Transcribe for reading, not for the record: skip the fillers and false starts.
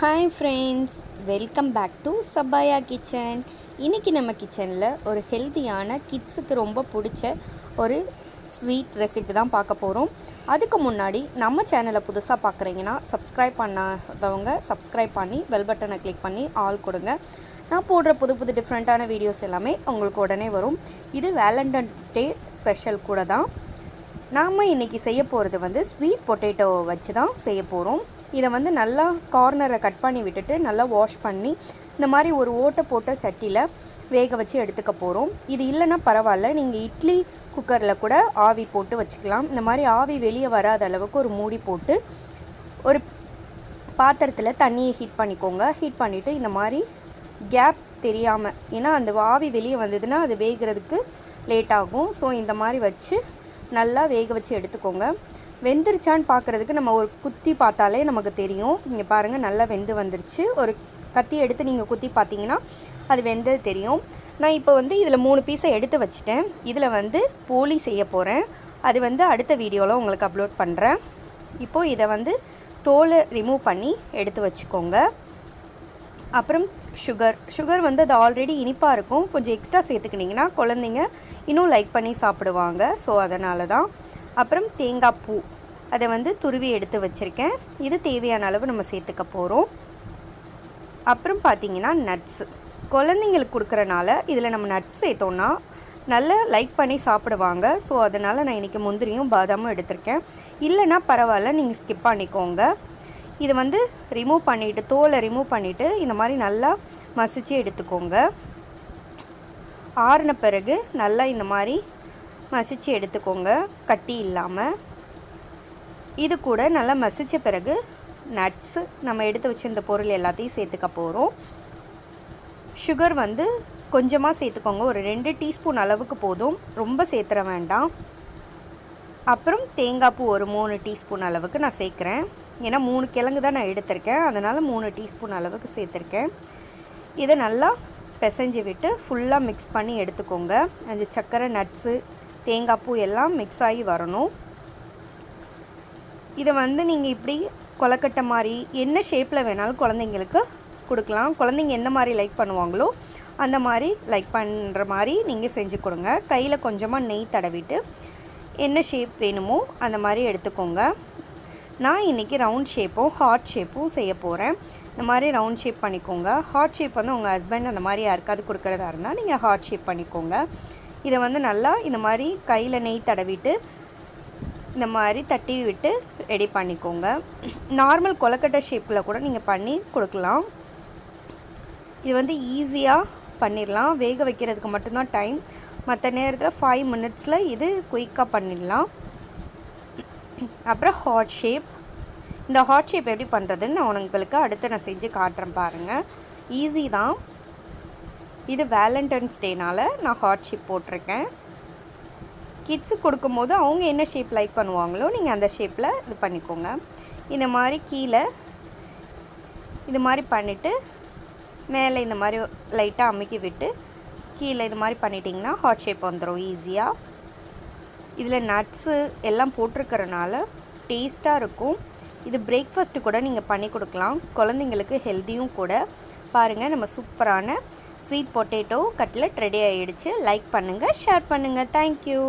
Hi friends, welcome back to Sabaya kitchen. இன்றைக்கி நம்ம கிச்சனில் ஒரு ஹெல்த்தியான கிட்ஸுக்கு ரொம்ப பிடிச்ச ஒரு ஸ்வீட் ரெசிபி தான் பார்க்க போகிறோம். அதுக்கு முன்னாடி நம்ம சேனலை புதுசாக பார்க்குறீங்கன்னா சப்ஸ்கிரைப் பண்ணாதவங்க சப்ஸ்கிரைப் பண்ணி பெல் பட்டனை கிளிக் பண்ணி ஆல் கொடுங்க. நான் போடுற புது புது டிஃப்ரெண்ட்டான வீடியோஸ் எல்லாமே உங்களுக்கு உடனே வரும். இது வேலண்டைன்ஸ் டே ஸ்பெஷல் கூட தான். நாம் இன்றைக்கி செய்ய போகிறது ஸ்வீட் பொட்டேட்டோவை வச்சு தான் செய்ய போகிறோம். இதை நல்லா கார்னரை கட் பண்ணி விட்டுட்டு நல்லா வாஷ் பண்ணி இந்த மாதிரி ஒரு ஓட்டை போட்ட சட்டியில் வேக வச்சு எடுத்துக்க போகிறோம். இது இல்லைன்னா பரவாயில்ல, நீங்கள் இட்லி குக்கரில் கூட ஆவி போட்டு வச்சுக்கலாம். இந்த மாதிரி ஆவி வெளியே வராத அளவுக்கு ஒரு மூடி போட்டு ஒரு பாத்திரத்தில் தண்ணியை ஹீட் பண்ணிக்கோங்க. ஹீட் பண்ணிவிட்டு இந்த மாதிரி கேப் தெரியாமல், ஏன்னா அந்த ஆவி வெளியே வந்ததுன்னா அது வேகிறதுக்கு லேட் ஆகும். ஸோ இந்த மாதிரி வச்சு நல்லா வேக வச்சு எடுத்துக்கோங்க. வெந்துருச்சான்னு பார்க்குறதுக்கு நம்ம ஒரு குத்தி பார்த்தாலே நமக்கு தெரியும். இங்கே பாருங்கள், நல்லா வெந்து வந்துருச்சு. ஒரு கத்தி எடுத்து நீங்கள் குத்தி பார்த்தீங்கன்னா அது வெந்தது தெரியும். நான் இப்போ இதில் 3 பீஸை எடுத்து வச்சுட்டேன். இதில் போலி செய்ய போகிறேன். அது அடுத்த வீடியோவில் உங்களுக்கு அப்லோட் பண்ணுறேன். இப்போது இதை தோலை ரிமூவ் பண்ணி எடுத்து வச்சுக்கோங்க. அப்புறம் சுகர் அது ஆல்ரெடி இனிப்பாக இருக்கும். கொஞ்சம் எக்ஸ்ட்ரா சேர்த்துக்கிட்டிங்கன்னா குழந்தைங்க இன்னும் லைக் பண்ணி சாப்பிடுவாங்க. ஸோ அதனால தான். அப்புறம் தேங்காய் பூ அதை துருவி எடுத்து வச்சுருக்கேன். இது தேவையான அளவு நம்ம சேர்த்துக்க போகிறோம். அப்புறம் பார்த்திங்கன்னா நட்ஸு குழந்தைங்களுக்கு கொடுக்குறனால இதில் நம்ம நட்ஸ் சேர்த்தோன்னா நல்லா லைக் பண்ணி சாப்பிடுவாங்க. ஸோ அதனால் நான் இன்றைக்கி முந்திரியும் பாதாமும் எடுத்திருக்கேன். இல்லைன்னா பரவாயில்ல, நீங்கள் ஸ்கிப் பண்ணிக்கோங்க. இது ரிமூவ் பண்ணிவிட்டு, தோலை ரிமூவ் பண்ணிவிட்டு இந்த மாதிரி நல்லா மசிச்சு எடுத்துக்கோங்க. ஆறின பிறகு நல்லா இந்த மாதிரி மசிச்சு எடுத்துக்கோங்க, கட்டி இல்லாமல். இது கூட நல்லா மசித்த பிறகு நட்ஸு நம்ம எடுத்து வச்சுருந்த பொருள் எல்லாத்தையும் சேர்த்துக்க போகிறோம். சுகர் கொஞ்சமாக சேர்த்துக்கோங்க, ஒரு 2 டீஸ்பூன் அளவுக்கு போதும், ரொம்ப சேர்த்துற வேண்டாம். அப்புறம் தேங்காய் பூ ஒரு 3 டீஸ்பூன் அளவுக்கு நான் சேர்க்குறேன். ஏன்னா 3 கிழங்கு தான் நான் எடுத்திருக்கேன், அதனால் 3 டீஸ்பூன் அளவுக்கு சேர்த்துருக்கேன். இதை நல்லா பிசைஞ்சு விட்டு ஃபுல்லாக மிக்ஸ் பண்ணி எடுத்துக்கோங்க. அந்த சர்க்கரை, நட்ஸு, தேங்காய் பூ எல்லாம் மிக்ஸ் ஆகி வரணும். இதை நீங்கள் இப்படி கொலக்கட்டை மாதிரி என்ன ஷேப்பில் வேணாலும் குழந்தைங்களுக்கு கொடுக்கலாம். குழந்தைங்க எந்த மாதிரி லைக் பண்ணுவாங்களோ அந்த மாதிரி லைக் பண்ணுற மாதிரி நீங்கள் செஞ்சு கொடுங்க. கையில் கொஞ்சமாக நெய் தடவிட்டு என்ன ஷேப் வேணுமோ அந்த மாதிரி எடுத்துக்கோங்க. நான் இன்றைக்கி ரவுண்ட் ஷேப்பும் ஹார்ட் ஷேப்பும் செய்ய போகிறேன். இந்த மாதிரி ரவுண்ட் ஷேப் பண்ணிக்கோங்க. ஹார்ட் ஷேப் உங்கள் ஹஸ்பண்ட் அந்த மாதிரி யாருக்காவது கொடுக்குறதா இருந்தால் நீங்கள் ஹார்ட் ஷேப் பண்ணிக்கோங்க. இதை நல்லா இந்த மாதிரி கையில் நெய் தடவிட்டு இந்த மாதிரி தட்டி விட்டு ரெடி பண்ணிக்கோங்க. நார்மல் கொலக்கட்டை ஷேப்பில் கூட நீங்கள் பண்ணி கொடுக்கலாம். இது ஈஸியாக பண்ணிடலாம். வேக வைக்கிறதுக்கு மட்டும்தான் டைம். மற்ற நேரத்தில் 5 மினிட்ஸில் இது குயிக்காக பண்ணிடலாம். அப்புறம் ஹார்ட் ஷேப். இந்த ஹார்ட் ஷேப் எப்படி பண்ணுறதுன்னு நான் உங்களுக்கு அடுத்து நான் செஞ்சு காட்டுறேன் பாருங்கள். ஈஸி தான். இது வேலண்டைன்ஸ் டேனால் நான் ஹார்ட் ஷேப் போட்டிருக்கேன். கிட்ஸுக்கு கொடுக்கும்போது அவங்க என்ன ஷேப் லைக் பண்ணுவாங்களோ நீங்கள் அந்த ஷேப்பில் இது பண்ணிக்கோங்க. இந்த மாதிரி கீழே இது மாதிரி பண்ணிவிட்டு மேலே இந்த மாதிரி லைட்டாக அமுக்கி விட்டு கீழே இது மாதிரி பண்ணிட்டிங்கன்னா ஹார்ட் ஷேப் வந்துடும் ஈஸியாக. இதில் நட்ஸு எல்லாம் போட்டிருக்கிறனால டேஸ்ட்டாக இருக்கும். இது பிரேக்ஃபாஸ்ட்டு கூட நீங்கள் பண்ணி கொடுக்கலாம். குழந்தைங்களுக்கு ஹெல்த்தியும் கூட. பாருங்கள், நம்ம சூப்பரான ஸ்வீட் பொட்டேட்டோ கட்லெட் ரெடி ஆகிடுச்சு. லைக் பண்ணுங்கள், ஷேர் பண்ணுங்கள். தேங்க்யூ.